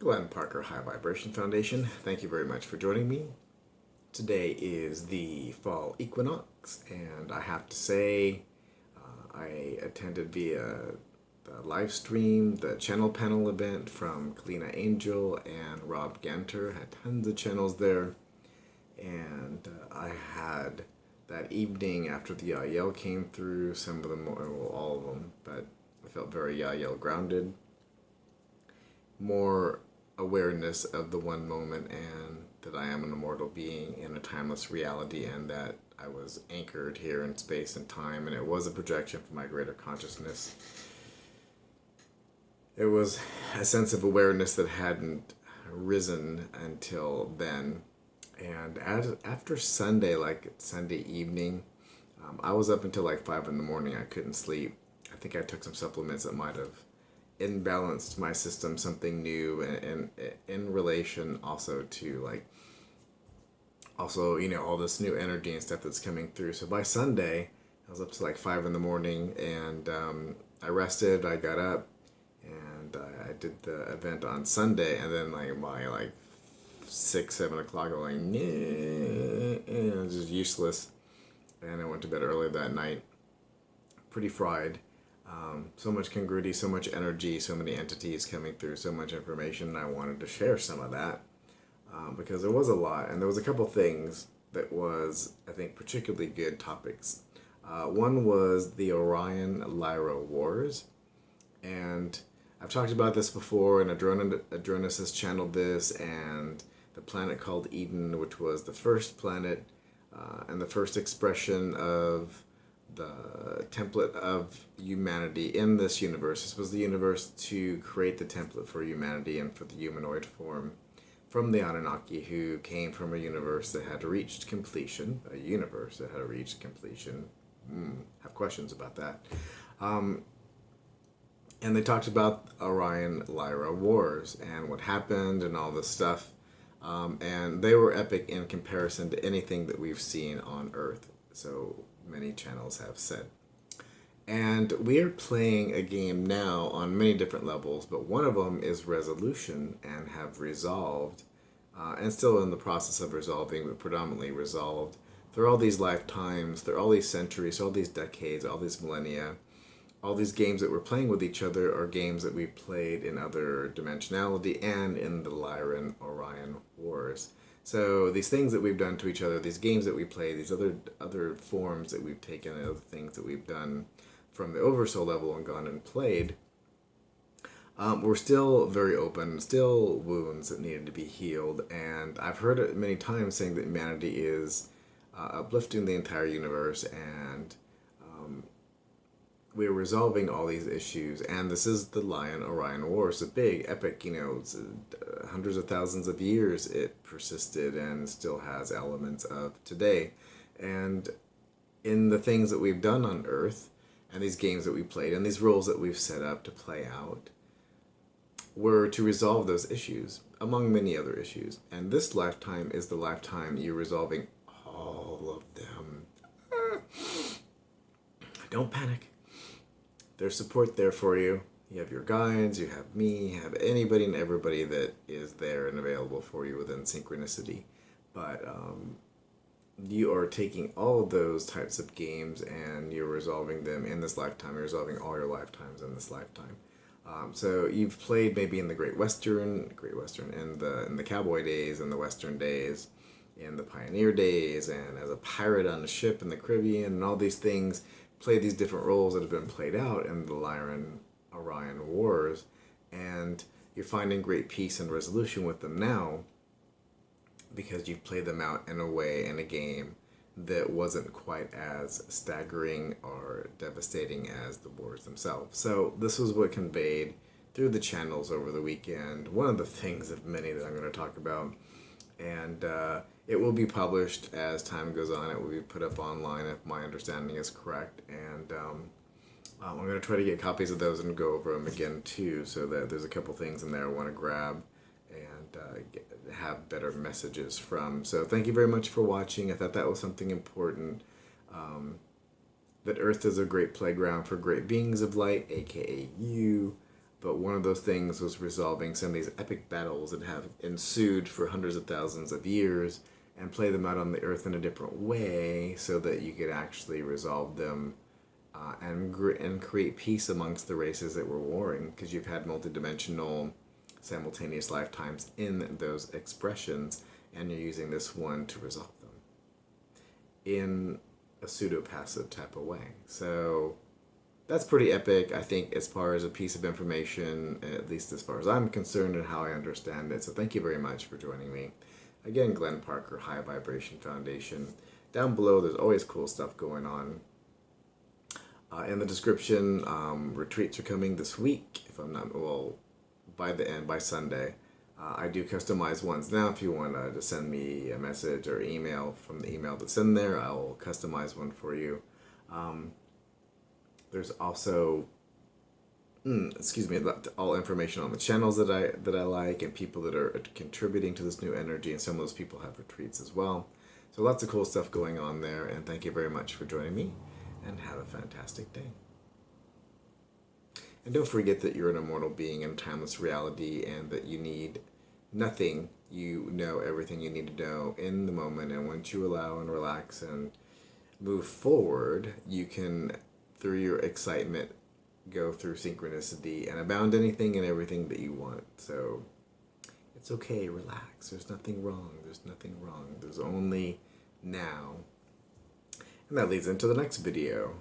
Glenn Parker, High Vibration Foundation. Thank you very much for joining me. Today is the fall equinox, and I have to say, I attended via the live stream, the channel panel event from Kalina Angell and Rob Ganter. Had tons of channels there, and I had that evening after the YahYel came through, some of them, well, all of them, but I felt very YahYel grounded. More awareness of the one moment and that I am an immortal being in a timeless reality, and that I was anchored here in space and time, and it was a projection from my greater consciousness. It was a sense of awareness that hadn't risen until then. And after Sunday, like Sunday evening, I was up until like 5 in the morning. I couldn't sleep. I think I took some supplements that might have imbalanced my system, something new, and in relation also to like, also, you know, all this new energy and stuff that's coming through. So by Sunday, I was up to like 5 in the morning, and I rested, I got up, and I did the event on Sunday, and then like by like 6, 7 o'clock, I was like, nah, it was just useless, and I went to bed early that night, pretty fried. So much congruity, so much energy, so many entities coming through, so much information, and I wanted to share some of that because there was a lot, and there was a couple things that was, I think, particularly good topics. One was the Orion Lyra Wars, and I've talked about this before, and Adronis has channeled this, and the planet called Eden, which was the first planet and the first expression of the template of humanity in this universe. This was the universe to create the template for humanity and for the humanoid form from the Anunnaki, who came from a universe that had reached completion. A universe that had reached completion. Have questions about that. And they talked about Orion Lyra Wars and what happened and all this stuff. And they were epic in comparison to anything that we've seen on Earth. So many channels have said. And we are playing a game now on many different levels, but one of them is resolution, and have resolved, and still in the process of resolving, but predominantly resolved through all these lifetimes, through all these centuries, all these decades, all these millennia. All these games that we're playing with each other are games that we played in other dimensionality and in the Lyran Orion Wars. So these things that we've done to each other, these games that we play, these other forms that we've taken, and other things that we've done from the oversoul level and gone and played, we're still very open, still wounds that needed to be healed. And I've heard it many times saying that humanity is uplifting the entire universe, and we're resolving all these issues, and this is the Lion Orion War. It's a big, epic, you know, it's, hundreds of thousands of years it persisted and still has elements of today. And in the things that we've done on Earth, and these games that we played, and these roles that we've set up to play out, were to resolve those issues, among many other issues. And this lifetime is the lifetime you're resolving all of them. Don't panic. There's support there for you. You have your guides, you have me, you have anybody and everybody that is there and available for you within synchronicity. But you are taking all of those types of games and you're resolving them in this lifetime. You're resolving all your lifetimes in this lifetime. So you've played maybe in the Great Western, in the cowboy days, in the Western days, in the pioneer days, and as a pirate on a ship in the Caribbean, and all these things. Play these different roles that have been played out in the Lyran Orion Wars, and you're finding great peace and resolution with them now because you've played them out in a way, in a game that wasn't quite as staggering or devastating as the wars themselves. So this was what conveyed through the channels over the weekend. One of the things of many that I'm going to talk about, and it will be published as time goes on. It will be put up online if my understanding is correct. And I'm going to try to get copies of those and go over them again too, so that there's a couple things in there I want to grab and have better messages from. So thank you very much for watching. I thought that was something important. That Earth is a great playground for great beings of light, aka you. but one of those things was resolving some of these epic battles that have ensued for hundreds of thousands of years and play them out on the earth in a different way so that you could actually resolve them and create peace amongst the races that were warring, because you've had multidimensional simultaneous lifetimes in those expressions, and you're using this one to resolve them in a pseudo-passive type of way. So that's pretty epic, I think, as far as a piece of information, at least as far as I'm concerned and how I understand it. So thank you very much for joining me. Again, Glenn Parker, High Vibration Foundation. Down below, there's always cool stuff going on. In the description, retreats are coming this week, if I'm not, well, by Sunday. I do customize ones now. If you want to send me a message or email from the email that's in there, I will customize one for you. There's also, all information on the channels that I like and people that are contributing to this new energy, and some of those people have retreats as well. So lots of cool stuff going on there, and thank you very much for joining me, and have a fantastic day. And don't forget that you're an immortal being in timeless reality, and that you need nothing. You know everything you need to know in the moment, and once you allow and relax and move forward, you can, through your excitement, go through synchronicity and abound anything and everything that you want. So it's okay, relax. There's nothing wrong. There's nothing wrong. There's only now. And that leads into the next video.